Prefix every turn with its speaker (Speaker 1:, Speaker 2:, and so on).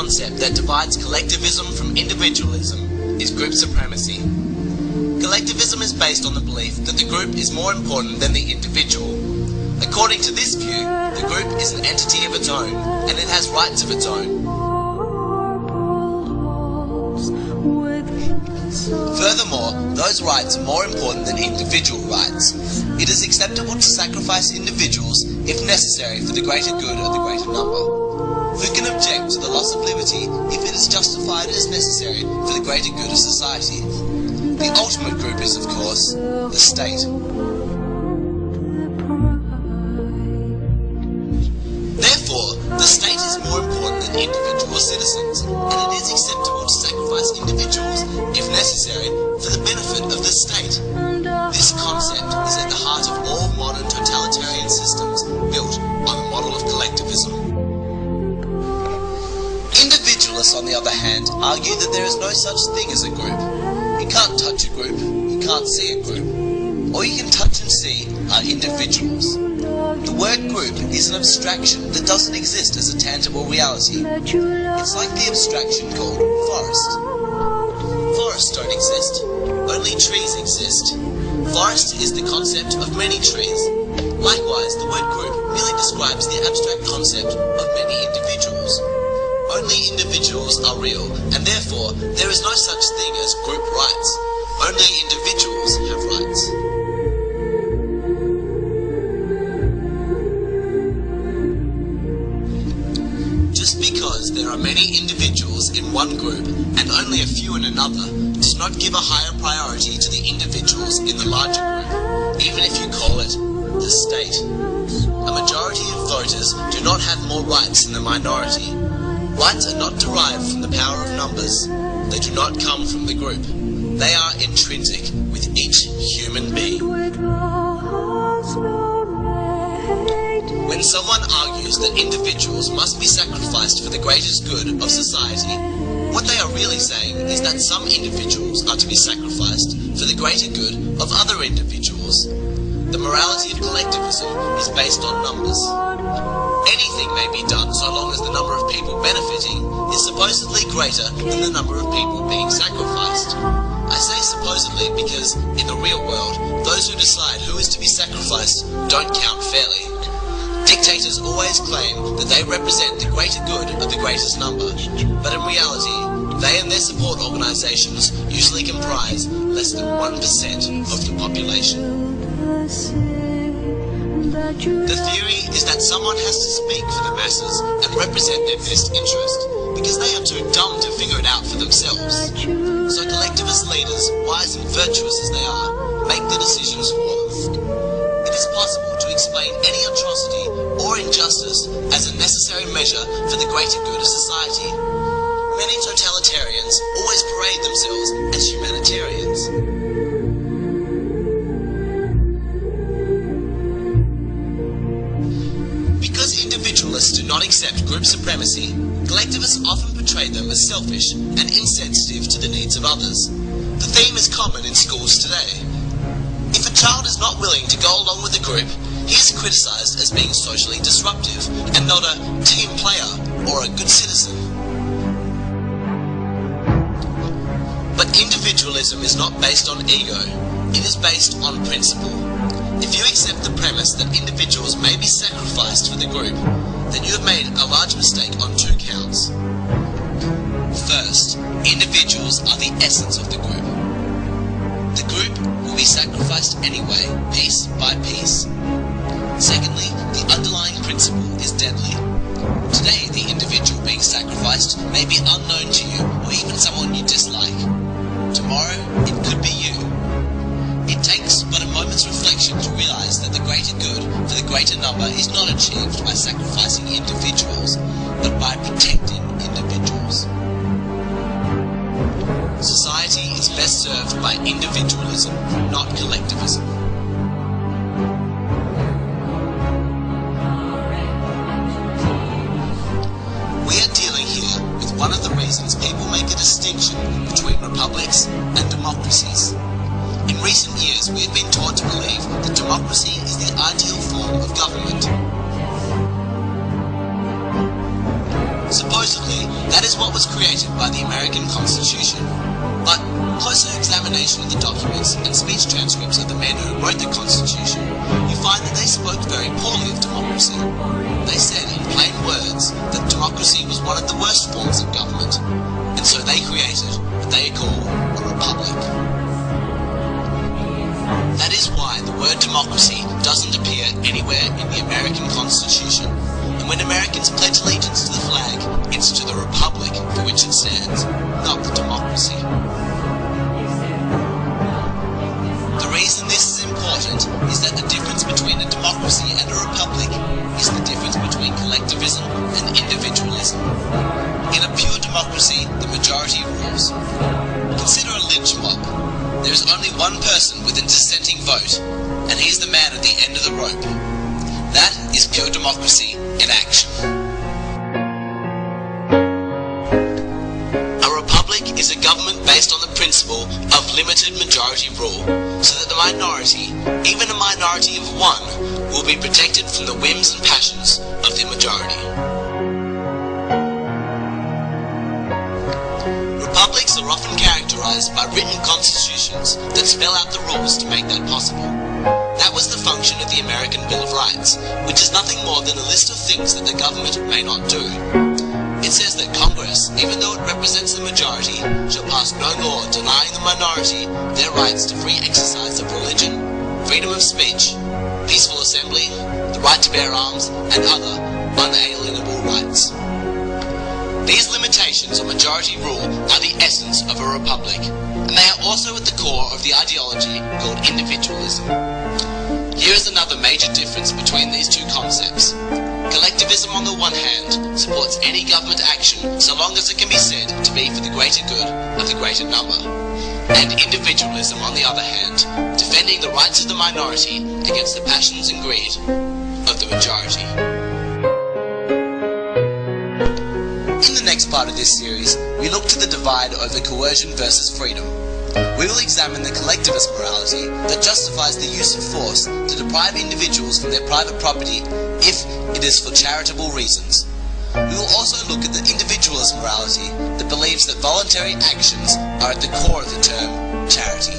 Speaker 1: concept that divides collectivism from individualism is group supremacy. Collectivism is based on the belief that the group is more important than the individual. According to this view, the group is an entity of its own, and it has rights of its own. Furthermore, those rights are more important than individual rights. It is acceptable to sacrifice individuals if necessary for the greater good of the greater number. Who can object to the loss of liberty if it is justified as necessary for the greater good of society? The ultimate group is, of course, the state. Therefore, the state is more important than individual citizens, and it is acceptable to sacrifice individuals, if necessary, for the benefit of the state. This concept is at the heart of all modern totalitarian systems built on the model of collectivism. Individualists, on the other hand, argue that there is no such thing as a group. You can't touch a group, you can't see a group. All you can touch and see are individuals. The word group is an abstraction that doesn't exist as a tangible reality. It's like the abstraction called forest. Forests don't exist, only trees exist. Forest is the concept of many trees. Likewise, the word group merely describes the abstract concept of many individuals. Only individuals are real, and therefore there is no such thing as group rights. Only individuals have rights. Just because there are many individuals in one group and only a few in another does not give a higher priority to the individuals in the larger group, even if you call it the state. A majority of voters do not have more rights than the minority. Rights are not derived from the power of numbers. They do not come from the group. They are intrinsic with each human being. When someone argues that individuals must be sacrificed for the greatest good of society, what they are really saying is that some individuals are to be sacrificed for the greater good of other individuals. The morality of collectivism is based on numbers. Anything may be done so long as the number of people benefiting is supposedly greater than the number of people being sacrificed. I say supposedly because, in the real world, those who decide who is to be sacrificed don't count fairly. Dictators always claim that they represent the greater good of the greatest number, but in reality, they and their support organizations usually comprise less than 1% of the population. The theory is that someone has to speak for the masses and represent their best interest, because they are too dumb to figure it out for themselves. So collectivist leaders, wise and virtuous as they are, make the decisions for them. It is possible to explain any atrocity or injustice as a necessary measure for the greater good of society. Many totalitarians always parade themselves as humanitarians. Because individualists do not accept group supremacy, collectivists often portray them as selfish and insensitive to the needs of others. The theme is common in schools today. If a child is not willing to go along with the group, he is criticized as being socially disruptive and not a team player or a good citizen. But individualism is not based on ego, it is based on principle. If you accept the premise that individuals may be sacrificed for the group, then you have made a large mistake on two counts. First, individuals are the essence of the group. The group will be sacrificed anyway, piece by piece. Secondly, the underlying principle is deadly. Today, the individual being sacrificed may be unknown to you or even someone you dislike. Tomorrow, it could be you. It takes but a moment's reflection to realize that the greater good for the greater number is not achieved by sacrificing individuals, but by protecting individuals. Society is best served by individualism, not collectivism. We are dealing here with one of the reasons people make a distinction between republics and democracies. In recent years, we have been taught to believe that democracy is the ideal form of government. Supposedly, that is is what was created by the American Constitution. But closer examination of the documents and speech transcripts of the men who wrote the Constitution, you find that they spoke very poorly of democracy. They said in plain words that democracy was one of the worst forms of government, and so they created what they call a republic. That is why the word democracy doesn't appear anywhere in the American Constitution, and when Americans pledge allegiance to the flag, it's to the republic for which it stands, not the democracy. The reason this is important is that the difference between a democracy and a republic is the difference between collectivism and individualism. In a pure democracy, the majority rules. Consider a lynch mob. There is only one person with a dissenting vote, and he's the man at the end of the rope. That is pure democracy in action. A republic is a government based on the principle of limited majority rule, so that the minority, even a minority of one, will be protected from the whims and passions of the majority. Republics are often characterized by written constitutions that spell out the rules to make that possible. That was the function of the American Bill of Rights, which is nothing more than a list of things that the government may not do. It says that Congress, even though it represents the majority, shall pass no law denying the minority their rights to free exercise of religion, freedom of speech, peaceful assembly, the right to bear arms, and other unalienable rights. These limitations on majority rule are the essence of a republic, and they are also at the core of the ideology called individualism. Here is another major difference between these two concepts. Collectivism on the one hand supports any government action so long as it can be said to be for the greater good of the greater number, and individualism on the other hand, defending the rights of the minority against the passions and greed of the majority. In the next part of this series, we look to the divide over coercion versus freedom. We will examine the collectivist morality that justifies the use of force to deprive individuals from their private property if it is for charitable reasons. We will also look at the individualist morality that believes that voluntary actions are at the core of the term charity.